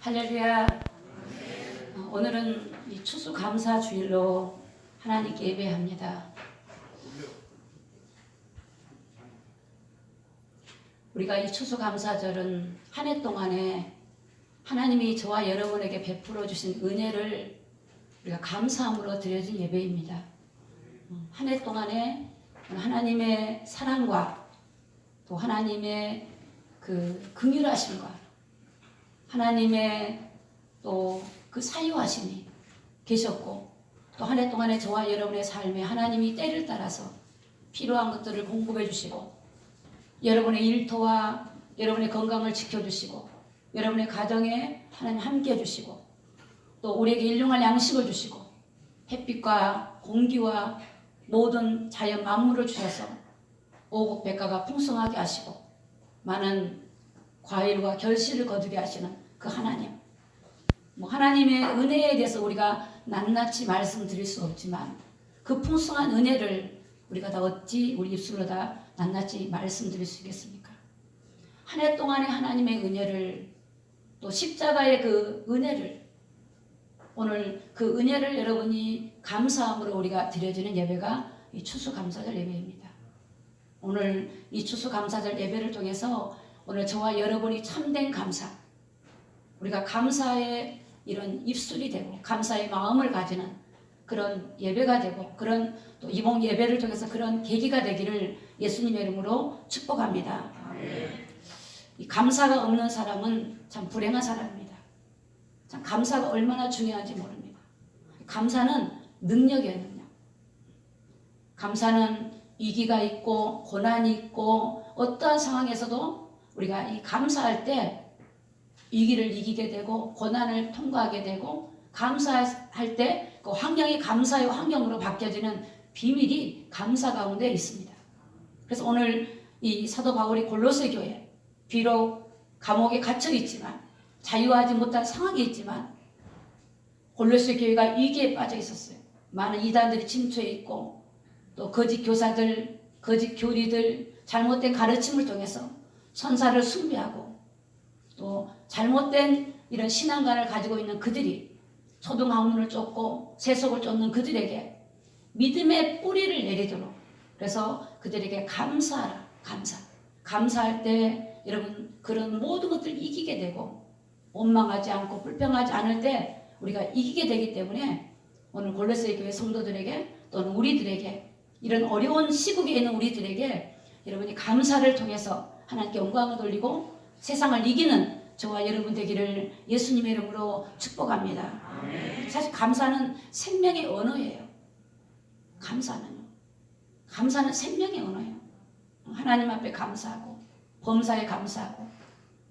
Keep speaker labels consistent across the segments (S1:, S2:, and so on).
S1: 할렐루야. 오늘은 이 추수감사 주일로 하나님께 예배합니다. 우리가 이 추수감사절은 한 해 동안에 하나님이 저와 여러분에게 베풀어 주신 은혜를 우리가 감사함으로 드려진 예배입니다. 한 해 동안에 하나님의 사랑과 또 하나님의 그 긍휼하심과 하나님의 또 그 사유하심이 계셨고, 또 한 해 동안에 저와 여러분의 삶에 하나님이 때를 따라서 필요한 것들을 공급해 주시고, 여러분의 일터와 여러분의 건강을 지켜주시고, 여러분의 가정에 하나님 함께 해주시고, 또 우리에게 일용할 양식을 주시고, 햇빛과 공기와 모든 자연 만물을 주셔서 오곡백과가 풍성하게 하시고 많은 과일과 결실을 거두게 하시는 그 하나님, 하나님의 은혜에 대해서 우리가 낱낱이 말씀드릴 수 없지만 그 풍성한 은혜를 우리가 다 어찌 우리 입술로 다 낱낱이 말씀드릴 수 있겠습니까? 한 해 동안의 하나님의 은혜를, 또 십자가의 그 은혜를, 오늘 그 은혜를 여러분이 감사함으로 우리가 드려지는 예배가 이 추수감사절 예배입니다. 오늘 이 추수감사절 예배를 통해서 오늘 저와 여러분이 참된 감사, 우리가 감사의 이런 입술이 되고 감사의 마음을 가지는 그런 예배가 되고, 그런 또 이번 예배를 통해서 그런 계기가 되기를 예수님의 이름으로 축복합니다. 이 감사가 없는 사람은 참 불행한 사람입니다. 참 감사가 얼마나 중요한지 모릅니다. 감사는 능력이에요, 능력. 감사는 위기가 있고 고난이 있고 어떠한 상황에서도 우리가 이 감사할 때 위기를 이기게 되고 고난을 통과하게 되고, 감사할 때 그 환경이 감사의 환경으로 바뀌어지는 비밀이 감사 가운데 있습니다. 그래서 오늘 이 사도 바울이 골로새 교회, 비록 감옥에 갇혀 있지만, 자유하지 못한 상황이 있지만, 골로새 교회가 위기에 빠져 있었어요. 많은 이단들이 침투해 있고, 또 거짓 교사들, 거짓 교리들, 잘못된 가르침을 통해서 천사를 숭배하고, 또 잘못된 이런 신앙관을 가지고 있는 그들이 초등학문을 쫓고 세속을 쫓는 그들에게 믿음의 뿌리를 내리도록, 그래서 그들에게 감사하라, 감사할 때 여러분 그런 모든 것들을 이기게 되고, 원망하지 않고 불평하지 않을 때 우리가 이기게 되기 때문에 오늘 골로새 교회 성도들에게, 또는 우리들에게, 이런 어려운 시국에 있는 우리들에게 여러분이 감사를 통해서 하나님께 영광을 돌리고 세상을 이기는 저와 여러분 되기를 예수님의 이름으로 축복합니다. 사실 감사는 생명의 언어예요. 감사는 생명의 언어예요. 하나님 앞에 감사하고 범사에 감사하고,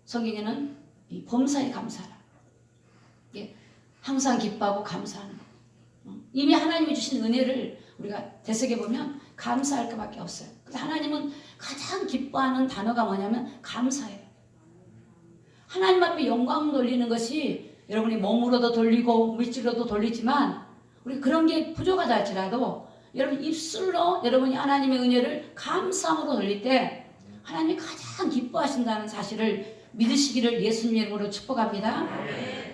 S1: 성경에는 이 범사에 감사하라, 항상 기뻐하고 감사하는 것. 이미 하나님이 주신 은혜를 우리가 되새겨보면 감사할 것밖에 없어요. 그래서 하나님은 가장 기뻐하는 단어가 뭐냐면 감사예요. 하나님 앞에 영광 돌리는 것이 여러분이 몸으로도 돌리고 물질로도 돌리지만, 우리 그런 게 부족하다 할지라도 여러분 입술로 여러분이 하나님의 은혜를 감사함으로 돌릴 때 하나님이 가장 기뻐하신다는 사실을 믿으시기를 예수님의 이름으로 축복합니다.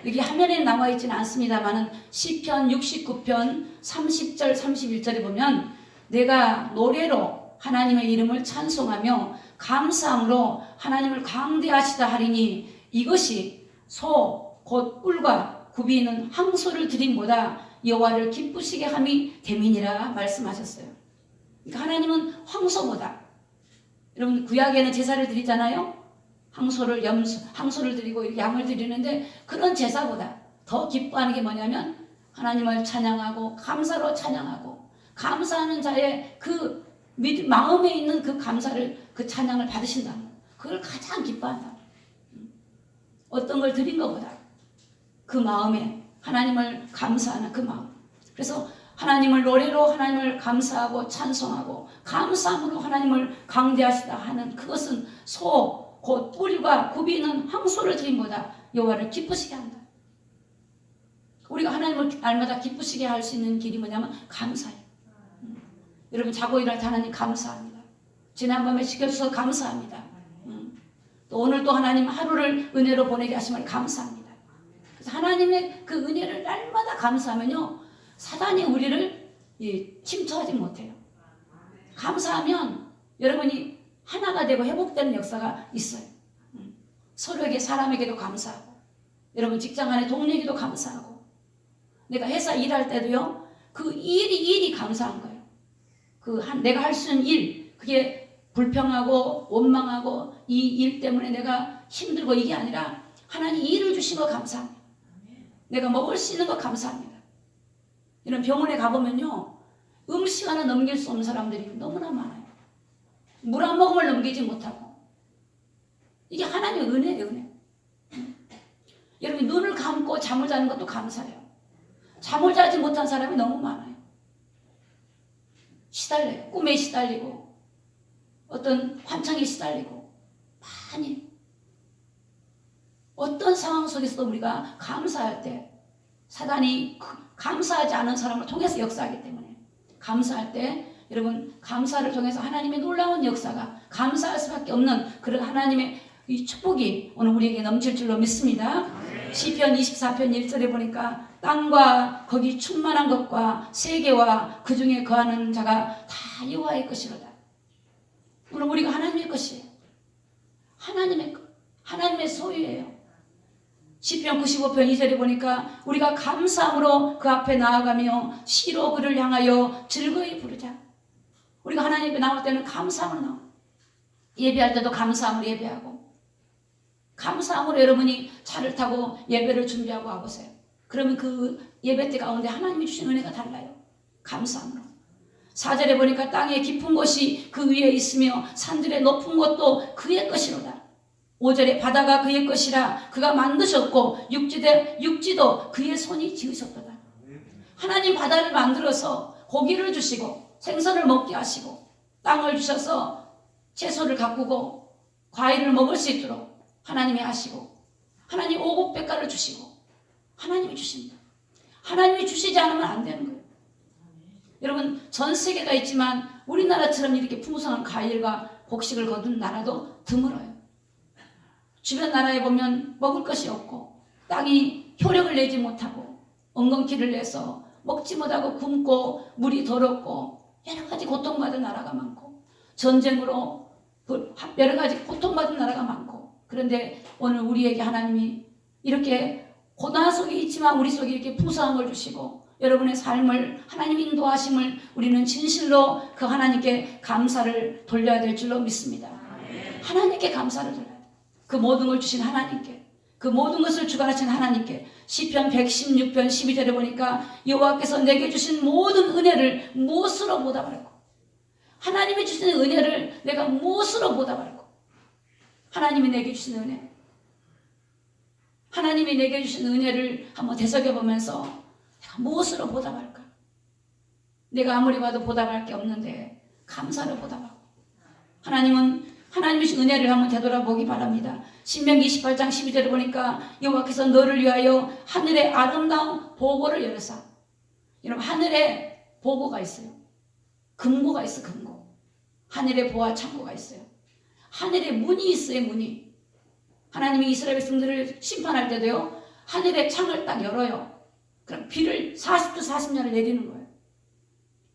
S1: 여기 화면에 나와 있지는 않습니다만은 시편 69편 30절 31절에 보면, 내가 노래로 하나님의 이름을 찬송하며 감사함으로 하나님을 강대하시다 하리니 이것이 소 곧 뿔과 굽이는 항소를 드림보다 여호와를 기쁘시게 함이 됨이니라 말씀하셨어요. 그러니까 하나님은 황소보다, 여러분 구약에는 제사를 드리잖아요. 항소를 드리고 양을 드리는데, 그런 제사보다 더 기뻐하는 게 뭐냐면 하나님을 찬양하고 감사로 찬양하고, 감사하는 자의 그 마음에 있는 그 감사를, 그 찬양을 받으신다. 그걸 가장 기뻐한다. 어떤 걸 드린 것보다 그 마음에 하나님을 감사하는 그 마음. 그래서 하나님을 노래로 하나님을 감사하고 찬송하고 감사함으로 하나님을 강대하시다 하는 그것은 소 곧 뿔과 굽이는 항소를 드림보다 여호와를 기쁘시게 한다. 우리가 하나님을 날마다 기쁘시게 할 수 있는 길이 뭐냐면 감사예요. 여러분 자고 일어날 때 하나님 감사합니다. 지난밤에 지켜주셔서 감사합니다. 또 오늘 또 하나님 하루를 은혜로 보내게 하심을 감사합니다. 그래서 하나님의 그 은혜를 날마다 감사하면요, 사단이 우리를 침투하지 못해요. 감사하면 여러분이 하나가 되고 회복되는 역사가 있어요. 서로에게, 사람에게도 감사하고, 여러분 직장 안에 동료에게도 감사하고, 내가 회사 일할 때도요, 그 일이 감사한 거예요. 내가 할 수 있는 일, 그게 불평하고 원망하고 이 일 때문에 내가 힘들고 이게 아니라 하나님 일을 주신 거 감사합니다. 내가 먹을 수 있는 거 감사합니다. 이런 병원에 가보면요, 음식 하나 넘길 수 없는 사람들이 너무나 많아요. 물 한 모금을 넘기지 못하고. 이게 하나님의 은혜예요, 은혜. 여러분, 눈을 감고 잠을 자는 것도 감사해요. 잠을 자지 못한 사람이 너무 많아요. 시달려요. 꿈에 시달리고, 어떤 환청에 시달리고, 많이. 어떤 상황 속에서도 우리가 감사할 때, 사단이 감사하지 않은 사람을 통해서 역사하기 때문에, 감사할 때, 여러분, 감사를 통해서 하나님의 놀라운 역사가, 감사할 수밖에 없는 그런 하나님의 이 축복이 오늘 우리에게 넘칠 줄로 믿습니다. 시편 24편 1절에 보니까 땅과 거기 충만한 것과 세계와 그 중에 거하는 자가 다 여호와의 것이로다. 오늘 우리가 하나님의 것이에요. 하나님의 소유예요. 시편 95편 2절에 보니까 우리가 감사함으로 그 앞에 나아가며 시로 그를 향하여 즐거이 부르자. 우리가 하나님 앞에 나올 때는 감사함으로 나와요. 예배할 때도 감사함으로 예배하고, 감사함으로 여러분이 차를 타고 예배를 준비하고 와보세요. 그러면 그 예배 때 가운데 하나님이 주신 은혜가 달라요. 감사함으로. 4절에 보니까 땅의 깊은 곳이 그 위에 있으며 산들의 높은 곳도 그의 것이로다. 5절에 바다가 그의 것이라 그가 만드셨고 육지도 그의 손이 지으셨도다. 하나님 바다를 만들어서 고기를 주시고 생선을 먹게 하시고 땅을 주셔서 채소를 가꾸고 과일을 먹을 수 있도록 하나님이 하시고, 하나님 오곡백과를 주시고, 하나님이 주십니다. 하나님이 주시지 않으면 안 되는 거예요. 여러분, 전 세계가 있지만 우리나라처럼 이렇게 풍성한 과일과 곡식을 거둔 나라도 드물어요. 주변 나라에 보면 먹을 것이 없고 땅이 효력을 내지 못하고 엉겅퀴를 내서 먹지 못하고 굶고 물이 더럽고 여러 가지 고통받은 나라가 많고 전쟁으로 여러 가지 고통받은 나라가 많고, 그런데 오늘 우리에게 하나님이 이렇게 고난 속에 있지만 우리 속에 이렇게 풍성한 걸 주시고 여러분의 삶을 하나님 인도하심을 우리는 진실로 그 하나님께 감사를 돌려야 될 줄로 믿습니다. 하나님께 감사를 돌려야 돼요. 그 모든 걸 주신 하나님께, 그 모든 것을 주관하신 하나님께. 시편 116편 12절에 보니까 여호와께서 내게 주신 모든 은혜를 무엇으로 보답할까? 하나님이 주신 은혜를 내가 무엇으로 보답할까? 하나님이 내게 주신 은혜, 하나님이 내게 주신 은혜를 한번 되새겨보면서 내가 무엇으로 보답할까? 내가 아무리 봐도 보답할 게 없는데 감사로 보답하고, 하나님이 주신 은혜를 한번 되돌아보기 바랍니다. 신명기 28장 12절에 보니까 여호와께서 너를 위하여 하늘의 아름다운 보고를 열으사. 여러분, 하늘에 보고가 있어요. 금고가 있어, 금고. 하늘에 보아 창고가 있어요. 하늘에 문이 있어요, 문이. 하나님이 이스라엘 백성들을 심판할 때도요, 하늘의 창을 딱 열어요. 그럼 비를 40도 40년을 내리는 거예요.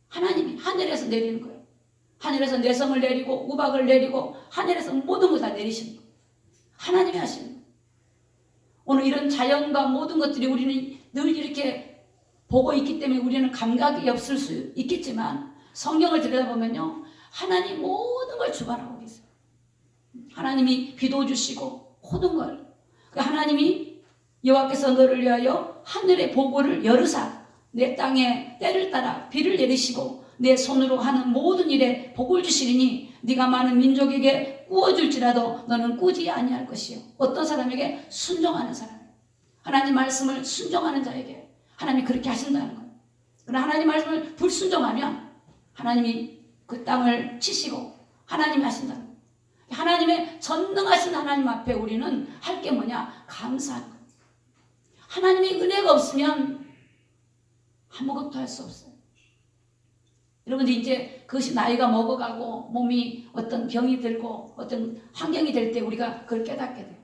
S1: 하나님이 하늘에서 내리는 거예요. 하늘에서 내성을 내리고 우박을 내리고 하늘에서 모든 걸 다 내리시는 거예요. 하나님이 하시는 거예요. 오늘 이런 자연과 모든 것들이 우리는 늘 이렇게 보고 있기 때문에 우리는 감각이 없을 수 있겠지만 성경을 들여다보면요, 하나님 모든 걸 주관하고 계세요. 하나님이 비도 주시고 모든 걸. 하나님이 여호와께서 너를 위하여 하늘의 보고를 열으사 내 땅에 때를 따라 비를 내리시고 내 손으로 하는 모든 일에 복을 주시리니 네가 많은 민족에게 꾸어줄지라도 너는 꾸지 아니할 것이요. 어떤 사람에게? 순종하는 사람. 하나님 말씀을 순종하는 자에게 하나님이 그렇게 하신다는 거예요. 그러나 하나님 말씀을 불순종하면 하나님이 그 땅을 치시고 하나님이 하신다는 거예요. 하나님의 전능하신 하나님 앞에 우리는 할 게 뭐냐? 감사하는 거예요. 하나님의 은혜가 없으면 아무것도 할 수 없어요. 여러분들 이제 그것이 나이가 먹어가고 몸이 어떤 병이 들고 어떤 환경이 될 때 우리가 그걸 깨닫게 돼요.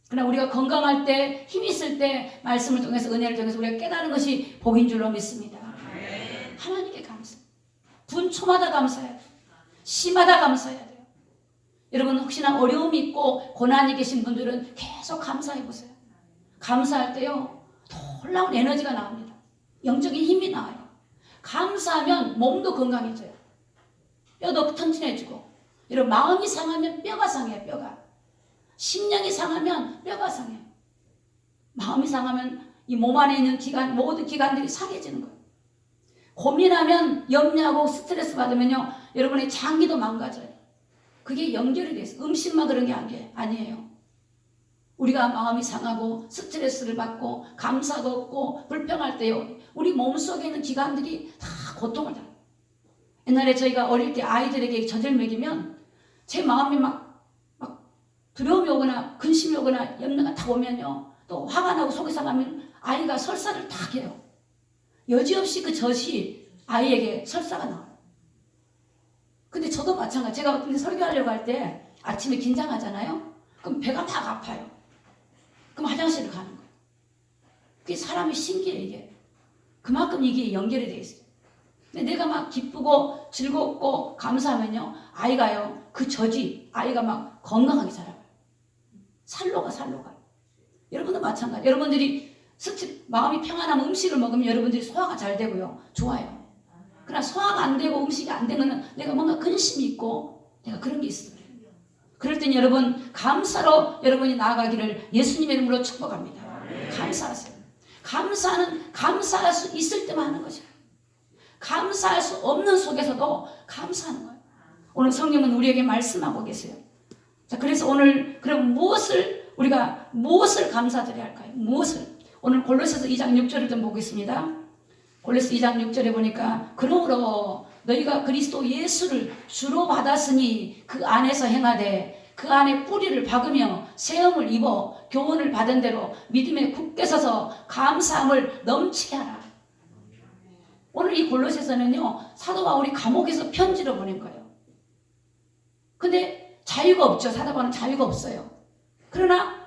S1: 그러나 우리가 건강할 때, 힘이 있을 때 말씀을 통해서 은혜를 통해서 우리가 깨달은 것이 복인 줄로 믿습니다. 하나님께 감사. 분초마다 감사해야 돼요. 시마다 감사해야 돼요. 여러분 혹시나 어려움이 있고 고난이 계신 분들은 계속 감사해 보세요. 감사할 때요 놀라운 에너지가 나옵니다. 영적인 힘이 나와요. 감사하면 몸도 건강해져요. 뼈도 튼튼해지고. 여러분 마음이 상하면 뼈가 상해요. 뼈가. 심령이 상하면 뼈가 상해요. 마음이 상하면 이 몸 안에 있는 기관, 모든 기관들이 상해지는 거예요. 고민하면 염려하고 스트레스 받으면요 여러분의 장기도 망가져요. 그게 연결이 돼 있어요. 음식만 그런 게 아니에요. 우리가 마음이 상하고 스트레스를 받고 감사가 없고 불평할 때요 우리 몸속에 있는 기관들이 다 고통을 당해요. 옛날에 저희가 어릴 때 아이들에게 젖을 먹이면 제 마음이 막 두려움이 오거나 근심이 오거나 염려가 다 오면요 또 화가 나고 속이 상하면 아이가 설사를 다 해요. 여지없이 그 젖이 아이에게 설사가 나와요. 근데 저도 마찬가지. 제가 설교하려고 할 때 아침에 긴장하잖아요. 그럼 배가 막 아파요. 그럼 화장실을 가는 거예요. 그게 사람이 신기해 이게. 그만큼 이게 연결이 돼 있어요. 근데 내가 막 기쁘고 즐겁고 감사하면요 아이가요 그 젖이 아이가 막 건강하게 자라요. 살로가. 여러분도 마찬가지. 여러분들이 마음이 평안하면 음식을 먹으면 여러분들이 소화가 잘 되고요 좋아요. 그러나 소화가 안 되고 음식이 안 되면 내가 뭔가 근심이 있고 내가 그런 게 있어요. 그럴 땐 여러분 감사로 여러분이 나아가기를 예수님의 이름으로 축복합니다. 감사하세요. 감사할 수 있을 때만 하는 것이에요. 감사할 수 없는 속에서도 감사하는 거예요. 오늘 성령은 우리에게 말씀하고 계세요. 자, 그래서 오늘 그럼 우리가 무엇을 감사드려야 할까요? 무엇을? 오늘 골로새서 2장 6절을 좀 보겠습니다. 골로새 2장 6절에 보니까 그러므로 너희가 그리스도 예수를 주로 받았으니 그 안에서 행하되 그 안에 뿌리를 박으며 세움을 입어 교훈을 받은 대로 믿음에 굳게 서서 감사함을 넘치게 하라. 오늘 이 골로새서는요 사도 바울이 감옥에서 편지를 보낸 거예요. 근데 자유가 없죠. 사도 바울은 자유가 없어요. 그러나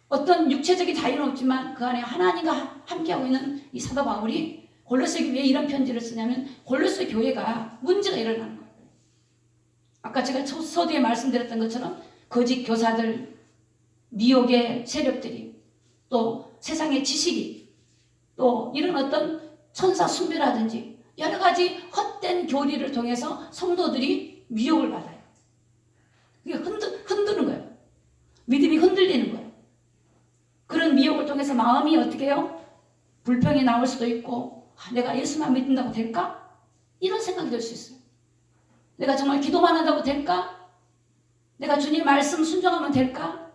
S1: 어떤 육체적인 자유는 없지만 그 안에 하나님과 함께하고 있는 이 사도 바울이 골로새 왜 이런 편지를 쓰냐면 골로새 교회가 문제가 일어나는 거예요. 아까 제가 서두에 말씀드렸던 것처럼 거짓 교사들, 미혹의 세력들이 또 세상의 지식이 또 이런 어떤 천사 숭배라든지 여러 가지 헛된 교리를 통해서 성도들이 미혹을 받아요. 그게 흔드는 거예요. 믿음이 흔들리는 거예요. 그런 미혹을 통해서 마음이 어떻게 해요? 불평이 나올 수도 있고 내가 예수만 믿는다고 될까? 이런 생각이 들 수 있어요. 내가 정말 기도만 한다고 될까? 내가 주님 말씀 순종하면 될까?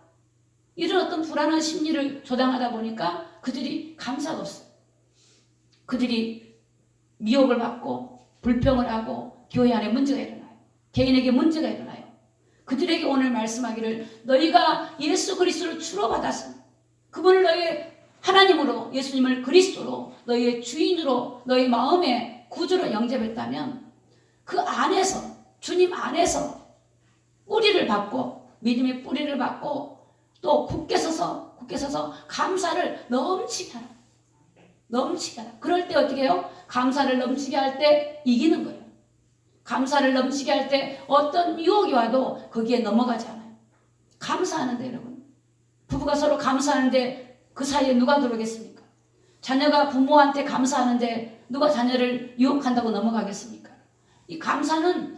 S1: 이런 어떤 불안한 심리를 조장하다 보니까 그들이 감사가 없어요. 그들이 미혹을 받고 불평을 하고 교회 안에 문제가 일어나요. 개인에게 문제가 일어나요. 그들에게 오늘 말씀하기를 너희가 예수 그리스도를 주로 받았으니 그분을 너희의 하나님으로 예수님을 그리스도로 너희의 주인으로 너희 마음의 구주로 영접했다면 그 안에서 주님 안에서 뿌리를 받고 믿음의 뿌리를 받고 또 굳게 서서 감사를 넘치게 하라. 넘치게 하라. 그럴 때 어떻게 해요? 감사를 넘치게 할 때 이기는 거예요. 감사를 넘치게 할 때 어떤 유혹이 와도 거기에 넘어가지 않아요. 감사하는데 여러분 부부가 서로 감사하는데 그 사이에 누가 들어오겠습니까? 자녀가 부모한테 감사하는데 누가 자녀를 유혹한다고 넘어가겠습니까? 이 감사는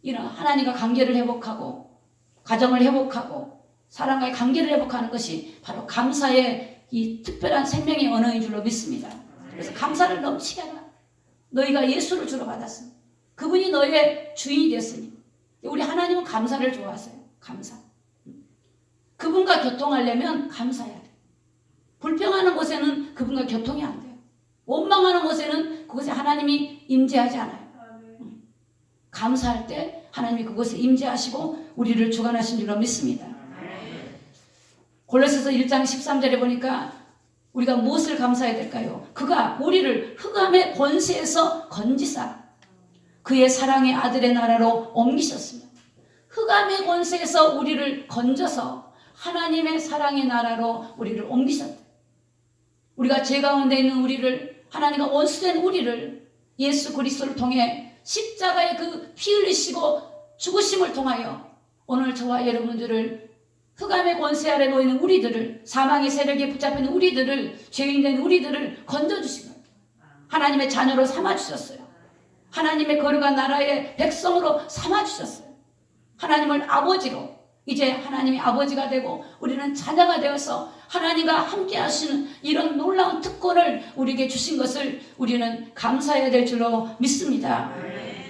S1: 이런 하나님과 관계를 회복하고 가정을 회복하고 사람과의 관계를 회복하는 것이 바로 감사의 이 특별한 생명의 언어인 줄로 믿습니다. 그래서 감사를 넘치게 하라. 너희가 예수를 주로 받았습니다. 그분이 너희의 주인이 됐으니 우리 하나님은 감사를 좋아하세요. 감사. 그분과 교통하려면 감사해야 돼요. 불평하는 곳에는 그분과 교통이 안 돼요. 원망하는 곳에는 그곳에 하나님이 임재하지 않아요. 감사할 때 하나님이 그곳에 임재하시고 우리를 주관하신 줄로 믿습니다. 골로새서 1장 13절에 보니까 우리가 무엇을 감사해야 될까요? 그가 우리를 흑암의 권세에서 건지사 그의 사랑의 아들의 나라로 옮기셨으며 흑암의 권세에서 우리를 건져서 하나님의 사랑의 나라로 우리를 옮기셨다. 우리가 죄 가운데 있는 우리를, 하나님과 원수된 우리를 예수 그리스도를 통해 십자가의 그 피 흘리시고 죽으심을 통하여 오늘 저와 여러분들을, 흑암의 권세 아래 놓이는 우리들을, 사망의 세력에 붙잡히는 우리들을, 죄인된 우리들을 건져주신 거예요. 하나님의 자녀로 삼아주셨어요. 하나님의 거룩한 나라의 백성으로 삼아주셨어요. 하나님을 아버지로, 이제 하나님이 아버지가 되고 우리는 자녀가 되어서 하나님과 함께 하시는 이런 놀라운 특권을 우리에게 주신 것을 우리는 감사해야 될 줄로 믿습니다.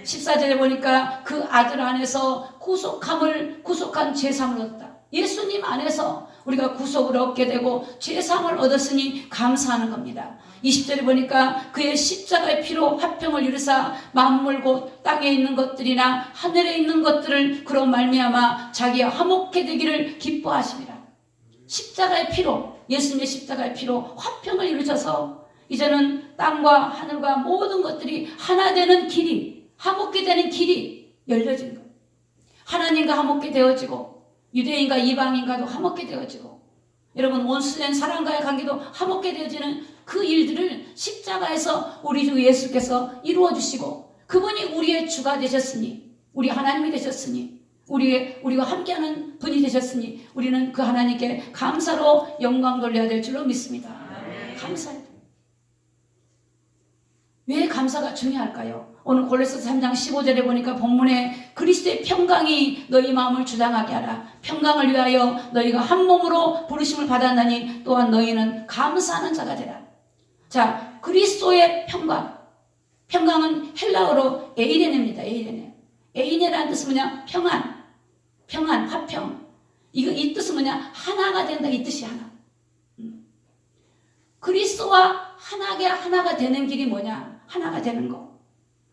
S1: 14절에 보니까 그 아들 안에서 구속한 죄사함을 얻었다. 예수님 안에서 우리가 구속을 얻게 되고 죄사함을 얻었으니 감사하는 겁니다. 20절에 보니까 그의 십자가의 피로 화평을 이루사 만물 곧 땅에 있는 것들이나 하늘에 있는 것들을 그로 말미암아 자기와 화목해 되기를 기뻐하십니다. 십자가의 피로, 예수님의 십자가의 피로 화평을 이루셔서 이제는 땅과 하늘과 모든 것들이 하나 되는 길이, 화목해 되는 길이 열려진 거예요. 하나님과 화목해 되어지고 유대인과 이방인과도 화목해 되어지고 여러분 원수된 사람과의 관계도 화목해 되어지는 그 일들을 십자가에서 우리 주 예수께서 이루어 주시고 그분이 우리의 주가 되셨으니, 우리 하나님이 되셨으니, 우리와 함께하는 분이 되셨으니 우리는 그 하나님께 감사로 영광 돌려야 될 줄로 믿습니다. 감사해요. 왜 감사가 중요할까요? 오늘 골로새서 3장 15절에 보니까 본문에 그리스도의 평강이 너희 마음을 주장하게 하라. 평강을 위하여 너희가 한 몸으로 부르심을 받았나니 또한 너희는 감사하는 자가 되라. 자, 그리스도의 평강. 평강은 헬라어로 에이레네입니다. 에이레네라는 뜻은 뭐냐? 평안, 화평. 이 뜻은 뭐냐? 하나가 된다. 이 뜻이 하나. 그리스도와 하나가 되는 길이 뭐냐? 하나가 되는 거.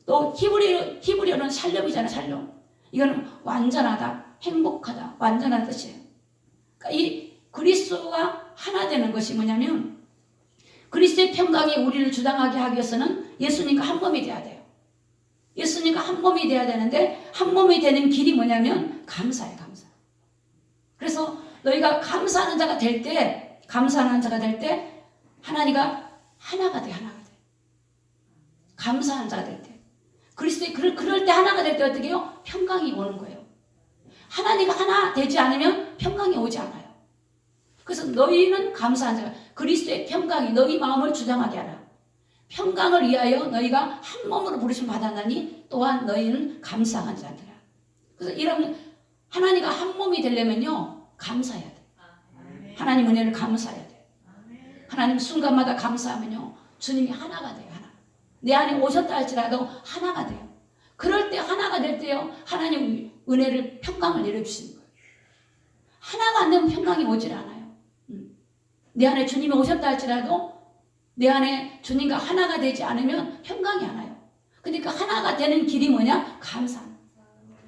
S1: 또 히브리어는 샬롬이잖아. 샬롬. 이거는 완전하다, 행복하다, 완전한 뜻이에요. 그러니까 이 그리스도와 하나 되는 것이 뭐냐면 그리스도의 평강이 우리를 주장하게 하기 위해서는 예수님과 한 몸이 돼야 돼요. 예수님과 한 몸이 돼야 되는데 한 몸이 되는 길이 뭐냐면 감사예요. 감사. 그래서 너희가 감사하는 자가 될 때 하나님과 하나가 돼. 감사하는 자가 될 때. 그리스도의 그럴 때 하나가 될 때 어떻게 해요? 평강이 오는 거예요. 하나님과 하나 되지 않으면 평강이 오지 않아요. 그래서 너희는 감사한 자가, 그리스도의 평강이 너희 마음을 주장하게 하라. 평강을 위하여 너희가 한 몸으로 부르심 받았나니 또한 너희는 감사한 자들아. 그래서 이런 하나님과 한 몸이 되려면요 감사해야 돼. 하나님 은혜를 감사해야 돼. 하나님 순간마다 감사하면요 주님이 하나가 돼요. 내 안에 오셨다 할지라도 하나가 돼요. 그럴 때 하나가 될 때요 하나님 은혜를 평강을 내려주시는 거예요. 하나가 안 되면 평강이 오질 않아요. 내 안에 주님이 오셨다 할지라도 내 안에 주님과 하나가 되지 않으면 평강이 안 와요. 그러니까 하나가 되는 길이 뭐냐? 감사합니다.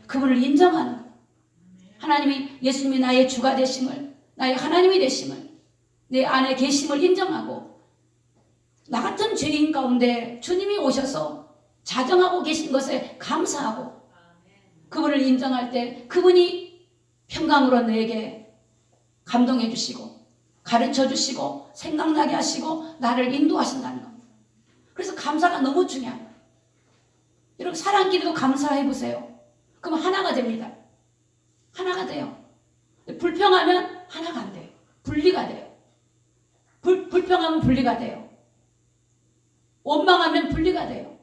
S1: 그분을 인정하는 거예요. 하나님이 예수님이 나의 주가 되심을, 나의 하나님이 되심을, 내 안에 계심을 인정하고 나 같은 죄인 가운데 주님이 오셔서 자정하고 계신 것에 감사하고 그분을 인정할 때 그분이 평강으로 너에게 감동해 주시고 가르쳐 주시고 생각나게 하시고 나를 인도하신다는 겁니다. 그래서 감사가 너무 중요한 거예요. 여러분 사람끼리도 감사해 보세요. 그럼 하나가 됩니다. 하나가 돼요. 불평하면 하나가 안 돼요. 분리가 돼요. 불평하면 분리가 돼요. 원망하면 분리가 돼요.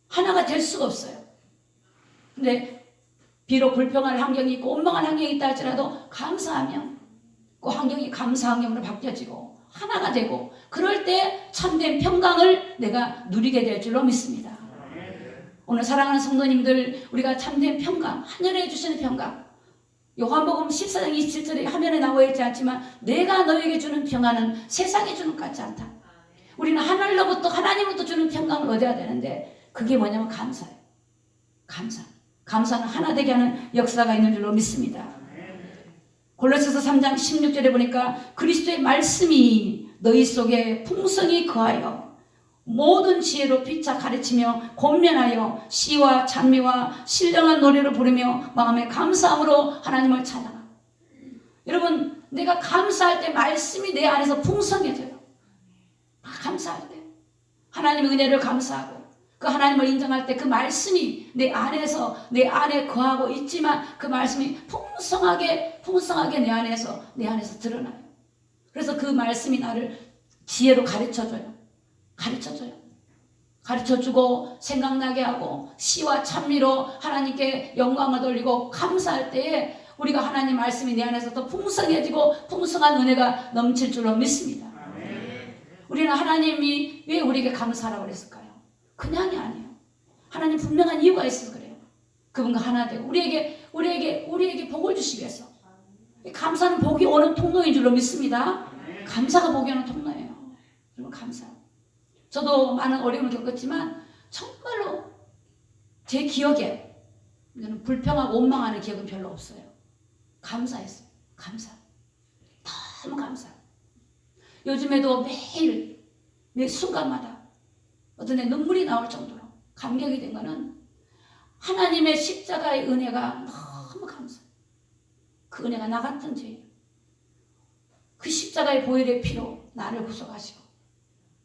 S1: 하나가 될 수가 없어요. 근데 비록 불평할 환경이 있고 원망할 환경이 있다 할지라도 감사하면 그 환경이 감사 환경으로 바뀌어지고 하나가 되고 그럴 때 참된 평강을 내가 누리게 될 줄로 믿습니다. 오늘 사랑하는 성도님들 우리가 참된 평강, 하늘에 주시는 평강, 요한복음 14장 27절에 화면에 나와 있지 않지만 내가 너에게 주는 평안은 세상에 주는 것 같지 않다. 우리는 하나님으로부터 주는 평강을 얻어야 되는데 그게 뭐냐면 감사예요. 감사는 하나 되게 하는 역사가 있는 줄로 믿습니다. 골로새서 3장 16절에 보니까 그리스도의 말씀이 너희 속에 풍성히 거하여 모든 지혜로 피차 가르치며 권면하여 시와 찬미와 신령한 노래를 부르며 마음의 감사함으로 하나님을 찬양하라. 여러분, 내가 감사할 때 말씀이 내 안에서 풍성해져요. 감사할 때 하나님의 은혜를 감사하고 그 하나님을 인정할 때 그 말씀이 내 안에서 내 안에 거하고 있지만 그 말씀이 풍성하게 내 안에서 드러나요. 그래서 그 말씀이 나를 지혜로 가르쳐줘요. 가르쳐주고 생각나게 하고 시와 찬미로 하나님께 영광을 돌리고 감사할 때에 우리가 하나님 말씀이 내 안에서 더 풍성해지고 풍성한 은혜가 넘칠 줄로 믿습니다. 우리는 하나님이 왜 우리에게 감사하라고 그랬을까요? 그냥이 아니에요. 하나님 분명한 이유가 있어서 그래요. 그분과 하나 되고 우리에게 복을 주시기 위해서. 감사는 복이 오는 통로인 줄로 믿습니다. 감사가 복이 오는 통로예요. 여러분, 감사. 저도 많은 어려움을 겪었지만 정말로 제 기억에 불평하고 원망하는 기억은 별로 없어요. 감사했어요. 너무 감사. 요즘에도 매일 매 순간마다 어떤 애 눈물이 나올 정도로 감격이 된 거는 하나님의 십자가의 은혜가 너무 감사해요. 그 은혜가 나 같은 죄인, 그 십자가의 보혈의 피로 나를 구속하시고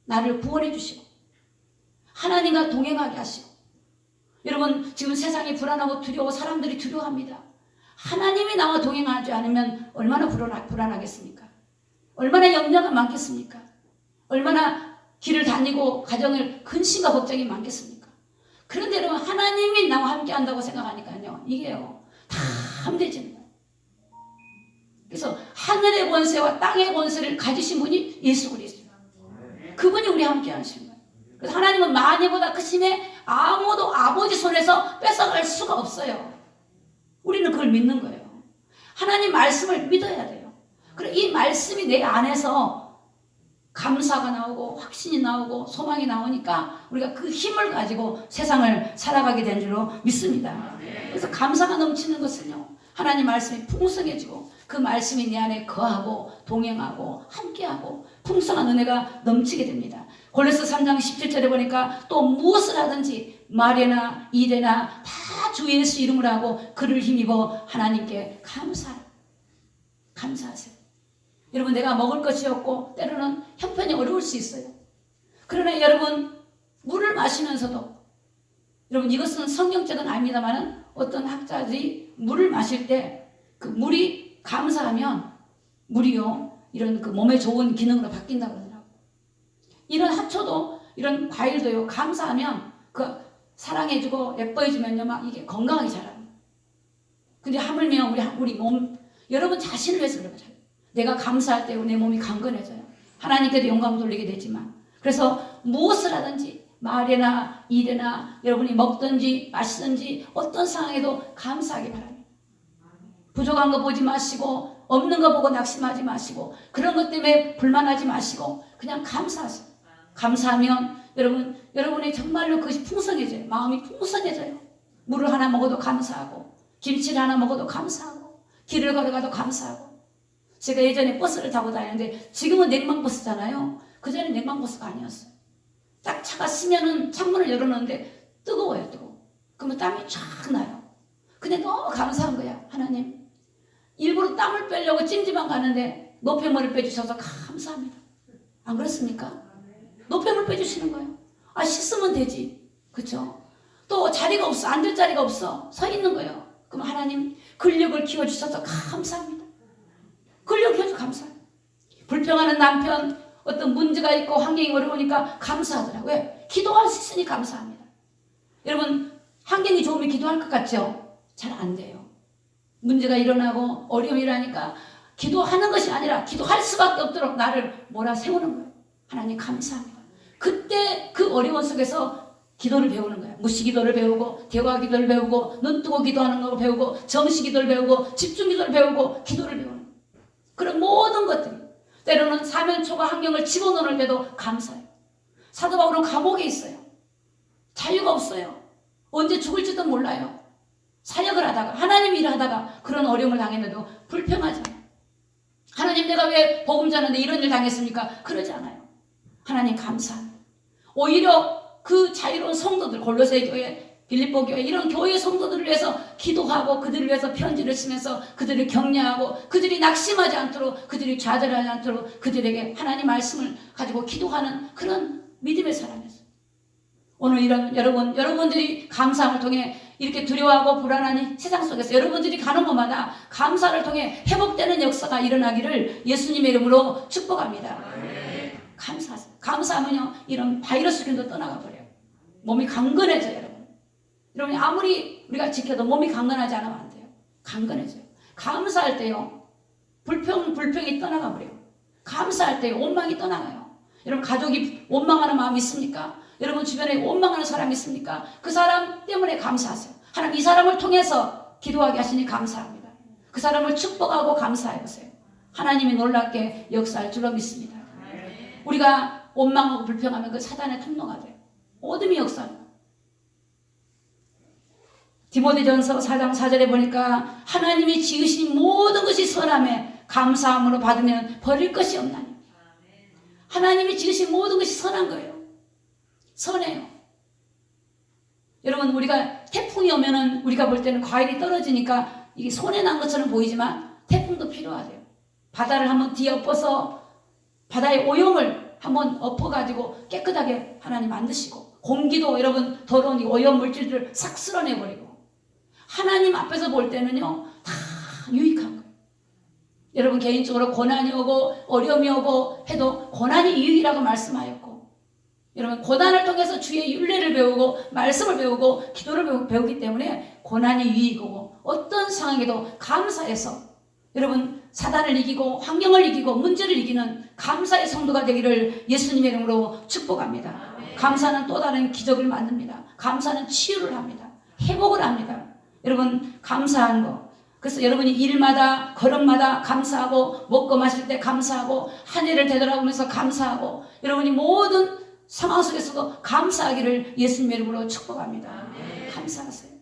S1: 나를 구원해 주시고 하나님과 동행하게 하시고. 여러분, 지금 세상이 불안하고 두려워 사람들이 두려워합니다. 하나님이 나와 동행하지 않으면 얼마나 불안하겠습니까? 얼마나 염려가 많겠습니까? 얼마나 길을 다니고 가정을 근심과 걱정이 많겠습니까? 그런데 여러분, 하나님이 나와 함께 한다고 생각하니까요, 이게요 다 함대지는 거예요. 그래서 하늘의 권세와 땅의 권세를 가지신 분이 예수 그리스도, 그분이 우리 함께 하시는 거예요. 그래서 하나님은 만유보다 크심에 아무도 아버지 손에서 뺏어갈 수가 없어요. 우리는 그걸 믿는 거예요. 하나님 말씀을 믿어야 돼요. 그리고 이 말씀이 내 안에서 감사가 나오고 확신이 나오고 소망이 나오니까 우리가 그 힘을 가지고 세상을 살아가게 된 줄로 믿습니다. 그래서 감사가 넘치는 것은요, 하나님 말씀이 풍성해지고 그 말씀이 내 안에 거하고 동행하고 함께하고 풍성한 은혜가 넘치게 됩니다. 골로새 3장 17절에 보니까 또 무엇을 하든지 말이나 일이나 다 주 예수 이름으로 하고 그를 힘입어 하나님께 감사하세요. 여러분, 내가 먹을 것이 없고 때로는 형편이 어려울 수 있어요. 그러나 여러분, 물을 마시면서도, 여러분, 이것은 성경적은 아닙니다만 어떤 학자들이 물을 마실 때 그 물이 감사하면 물이요 이런 그 몸에 좋은 기능으로 바뀐다고 그러더라고요. 이런 합초도 이런 과일도요 감사하면 그 사랑해주고 예뻐해주면요 막 이게 건강하게 자랍니다. 근데 하물며 우리 몸, 여러분 자신을 위해서 그런 거죠. 내가 감사할 때 내 몸이 강건해져요. 하나님께도 영광 돌리게 되지만. 그래서 무엇을 하든지 말이나 일이나 여러분이 먹든지 마시든지 어떤 상황에도 감사하기 바랍니다. 부족한 거 보지 마시고 없는 거 보고 낙심하지 마시고 그런 것 때문에 불만하지 마시고 그냥 감사하세요. 감사하면 여러분이 정말로 그것이 풍성해져요. 마음이 풍성해져요. 물을 하나 먹어도 감사하고 김치를 하나 먹어도 감사하고 길을 걸어가도 감사하고. 제가 예전에 버스를 타고 다녔는데 지금은 냉방버스잖아요. 그전에 냉방버스가 아니었어요. 딱 차가 쓰면은 창문을 열어놓는데 뜨거워요. 그러면 땀이 쫙 나요. 근데 너무 감사한 거야. 하나님 일부러 땀을 빼려고 찜질방 가는데 노폐물을 빼주셔서 감사합니다. 안 그렇습니까? 노폐물 빼주시는 거예요. 씻으면 되지. 그렇죠? 또 자리가 없어. 앉을 자리가 없어. 서 있는 거예요. 그럼 하나님 근력을 키워주셔서 감사합니다. 근력 키워주셔서 감사합니다. 불평하는 남편, 어떤 문제가 있고 환경이 어려우니까 감사하더라고요. 왜? 기도할 수 있으니 감사합니다. 여러분, 환경이 좋으면 기도할 것 같죠? 잘 안 돼요. 문제가 일어나고 어려움이 일어나니까 기도하는 것이 아니라 기도할 수밖에 없도록 나를 몰아세우는 거예요. 하나님 감사합니다. 그때 그 어려움 속에서 기도를 배우는 거예요. 무시기도를 배우고 대화 기도를 배우고 눈 뜨고 기도하는 걸 배우고 정시 기도를 배우고 집중 기도를 배우고 기도를 배우는 거예요. 그런 모든 것들이 때로는 사면초가 환경을 집어넣을 때도 감사해요. 사도 바울은 감옥에 있어요. 자유가 없어요. 언제 죽을지도 몰라요. 사역을 하다가 하나님 일을 하다가 그런 어려움을 당했는데도 불평하잖아요. 하나님 내가 왜 복음 전하는데 이런 일 당했습니까? 그러지 않아요. 하나님 감사합니다. 오히려 그 자유로운 성도들 골로새 교회 빌립보 교회 이런 교회 성도들을 위해서 기도하고 그들을 위해서 편지를 쓰면서 그들을 격려하고 그들이 낙심하지 않도록 그들이 좌절하지 않도록 그들에게 하나님 말씀을 가지고 기도하는 그런 믿음의 사람이었어요. 오늘 이런 여러분들이 감사함을 통해 이렇게 두려워하고 불안한 세상 속에서 여러분들이 가는 곳마다 감사를 통해 회복되는 역사가 일어나기를 예수님의 이름으로 축복합니다. 감사하세요. 감사하면요 이런 바이러스균도 떠나가 버려요. 몸이 강건해져요. 여러분이 아무리 우리가 지켜도 몸이 강건하지 않으면 안 돼요. 강건해져요. 감사할 때요 불평이 떠나가 버려요. 감사할 때요 원망이 떠나가요. 여러분 가족이 원망하는 마음이 있습니까? 여러분 주변에 원망하는 사람이 있습니까? 그 사람 때문에 감사하세요. 하나님 이 사람을 통해서 기도하게 하시니 감사합니다. 그 사람을 축복하고 감사해보세요. 하나님이 놀랍게 역사할 줄로 믿습니다. 우리가 원망하고 불평하면 그 사단의 통로가 돼요. 어둠이 역사합니다. 디모데전서 4장 4절에 보니까 하나님이 지으신 모든 것이 선함에 감사함으로 받으면 버릴 것이 없나니. 하나님이 지으신 모든 것이 선한 거예요. 선해요. 여러분 우리가 태풍이 오면은 우리가 볼 때는 과일이 떨어지니까 이게 손에 난 것처럼 보이지만 태풍도 필요하대요. 바다를 한번 뒤엎어서 바다의 오염을 한번 엎어가지고 깨끗하게 하나님 만드시고 공기도 여러분 더러운 이 오염 물질들을 싹 쓸어내버리고 하나님 앞에서 볼 때는요 다 유익한 거예요. 여러분 개인적으로 고난이 오고 어려움이 오고 해도 고난이 유익이라고 말씀하였고 여러분 고난을 통해서 주의 율례를 배우고 말씀을 배우고 기도를 배우기 때문에 고난이 유익이고 어떤 상황에도 감사해서 여러분 사단을 이기고 환경을 이기고 문제를 이기는 감사의 성도가 되기를 예수님의 이름으로 축복합니다. 감사는 또 다른 기적을 만듭니다. 감사는 치유를 합니다. 회복을 합니다. 여러분 감사한 거 그래서 여러분이 일마다 걸음마다 감사하고 먹고 마실 때 감사하고 한 해를 되돌아보면서 감사하고 여러분이 모든 상황 속에서도 감사하기를 예수님의 이름으로 축복합니다. 감사하세요.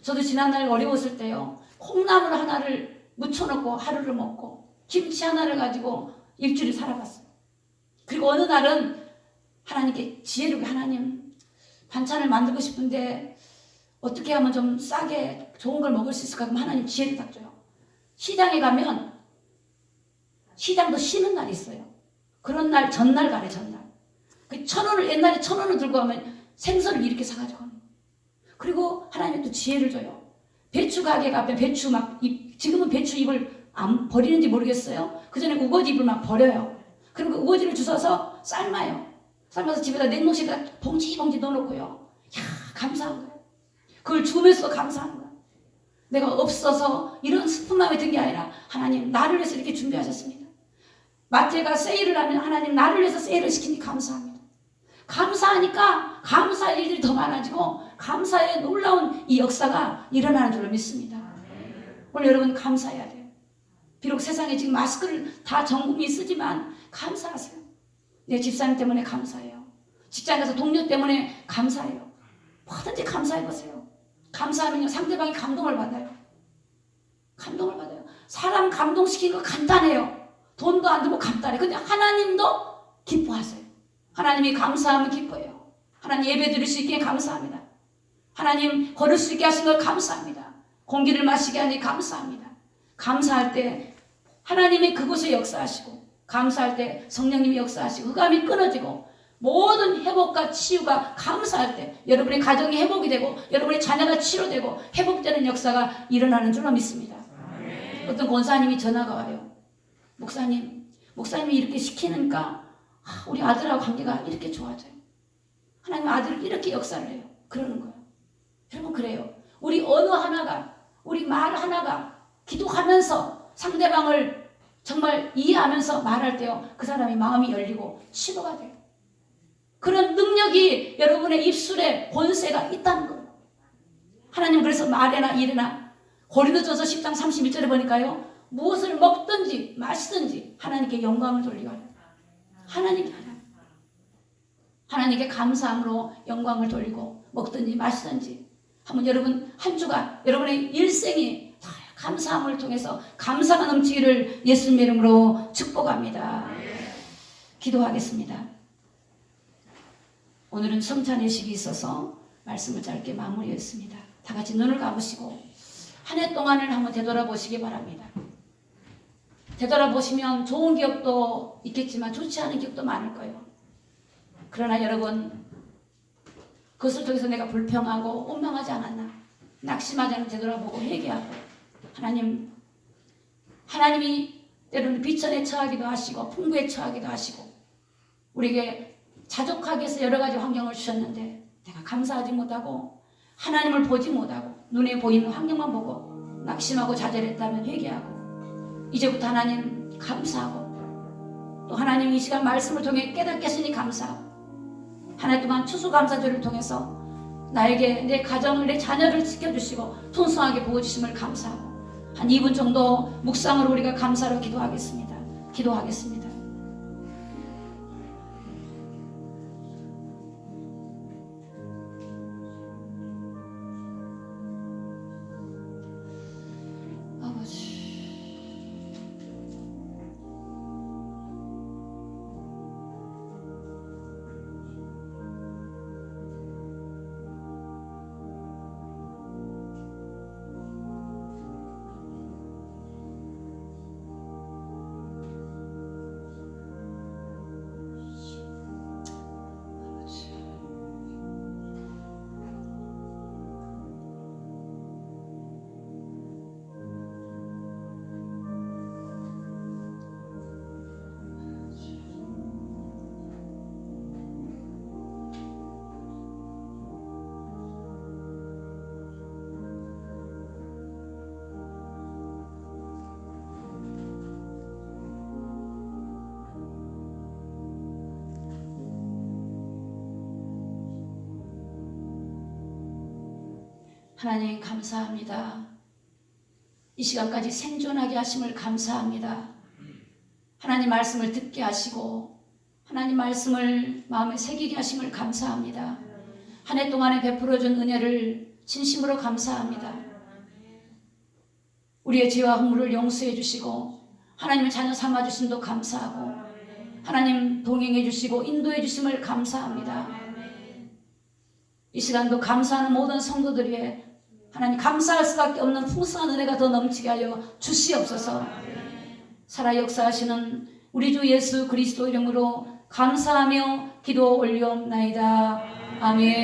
S1: 저도 지난날 어려웠을 때요 콩나물 하나를 묻혀놓고 하루를 먹고 김치 하나를 가지고 일주일 살아봤어요. 그리고 어느 날은 하나님께 지혜를 하나님 반찬을 만들고 싶은데 어떻게 하면 좀 싸게 좋은 걸 먹을 수 있을까? 그럼 하나님 지혜를 딱 줘요. 시장에 가면 시장도 쉬는 날이 있어요. 그런 날 전날 가래 전날. 그 1,000원을 옛날에 1,000원을 들고 가면 생선을 이렇게 사가지고 가는 거예요. 그리고 하나님이 또 지혜를 줘요. 배추 가게 가면 배추 막 지금은 배추 잎을 안 버리는지 모르겠어요. 그 전에 우거지 잎을 막 버려요. 그리고 그 우거지를 주워서 삶아요. 삶아서 집에다 냉동실에다 봉지 넣어놓고요. 이야 감사한 거예요. 그걸 주면서 감사하는 거예요. 내가 없어서 이런 슬픈 마음이 든 게 아니라 하나님 나를 위해서 이렇게 준비하셨습니다. 마트가 세일을 하면 하나님 나를 위해서 세일을 시키니 감사합니다. 감사하니까 감사할 일들이 더 많아지고 감사의 놀라운 이 역사가 일어나는 줄로 믿습니다. 오늘 여러분 감사해야 돼요. 비록 세상에 지금 마스크를 다 전 국민이 쓰지만 감사하세요. 내 집사님 때문에 감사해요. 직장에서 동료 때문에 감사해요. 뭐든지 감사해보세요. 감사하면요 상대방이 감동을 받아요. 감동을 받아요. 사람 감동시키는 거 간단해요. 돈도 안 들고 간단해. 근데 하나님도 기뻐하세요. 하나님이 감사하면 기뻐해요. 하나님 예배 드릴 수 있게 감사합니다. 하나님 걸을 수 있게 하신 걸 감사합니다. 공기를 마시게 하니 감사합니다. 감사할 때 하나님이 그곳에 역사하시고 감사할 때 성령님이 역사하시고 흑암이 끊어지고 모든 회복과 치유가 감사할 때 여러분의 가정이 회복이 되고 여러분의 자녀가 치료되고 회복되는 역사가 일어나는 줄로 믿습니다. 어떤 권사님이 전화가 와요. 목사님이 이렇게 시키니까 우리 아들하고 관계가 이렇게 좋아져요. 하나님 아들을 이렇게 역사를 해요. 그러는 거예요. 여러분 그래요. 우리 언어 하나가 우리 말 하나가 기도하면서 상대방을 정말 이해하면서 말할 때요. 그 사람이 마음이 열리고 치료가 돼요. 그런 능력이 여러분의 입술에 권세가 있다는 거예요. 하나님 그래서 말이나 일이나 고린도전서 10장 31절에 보니까요. 무엇을 먹든지 마시든지 하나님께 영광을 돌리고 하라. 하나님께 감사함으로 영광을 돌리고 먹든지 마시든지 한번 여러분 한 주간 여러분의 일생이 감사함을 통해서 감사가 넘치기를 예수님의 이름으로 축복합니다. 기도하겠습니다. 오늘은 성찬 예식이 있어서 말씀을 짧게 마무리했습니다. 다 같이 눈을 감으시고 한 해 동안을 한번 되돌아보시기 바랍니다. 되돌아보시면 좋은 기억도 있겠지만 좋지 않은 기억도 많을 거예요. 그러나 여러분, 그것을 통해서 내가 불평하고 원망하지 않았나? 낙심하지 않고 되돌아보고 회개하고 하나님이 때로는 비천에 처하기도 하시고 풍부에 처하기도 하시고 우리에게 자족하게 해서 여러 가지 환경을 주셨는데 내가 감사하지 못하고 하나님을 보지 못하고 눈에 보이는 환경만 보고 낙심하고 좌절했다면 회개하고 이제부터 하나님 감사하고 또 하나님 이 시간 말씀을 통해 깨닫게 하시니 감사하고 한 해 동안 추수감사절을 통해서 나에게 내 가정을 내 자녀를 지켜주시고 풍성하게 보호주심을 감사하고 한 2분 정도 묵상으로 우리가 감사로 기도하겠습니다. 아버지, 하나님 감사합니다. 이 시간까지 생존하게 하심을 감사합니다. 하나님 말씀을 듣게 하시고 하나님 말씀을 마음에 새기게 하심을 감사합니다. 한 해 동안에 베풀어준 은혜를 진심으로 감사합니다. 우리의 죄와 허물을 용서해 주시고 하나님의 자녀 삼아주심도 감사하고 하나님 동행해 주시고 인도해 주심을 감사합니다. 이 시간도 감사하는 모든 성도들의 하나님 감사할 수밖에 없는 풍성한 은혜가 더 넘치게 하여 주시옵소서. 살아 역사하시는 우리 주 예수 그리스도 이름으로 감사하며 기도 올리옵나이다. 아멘.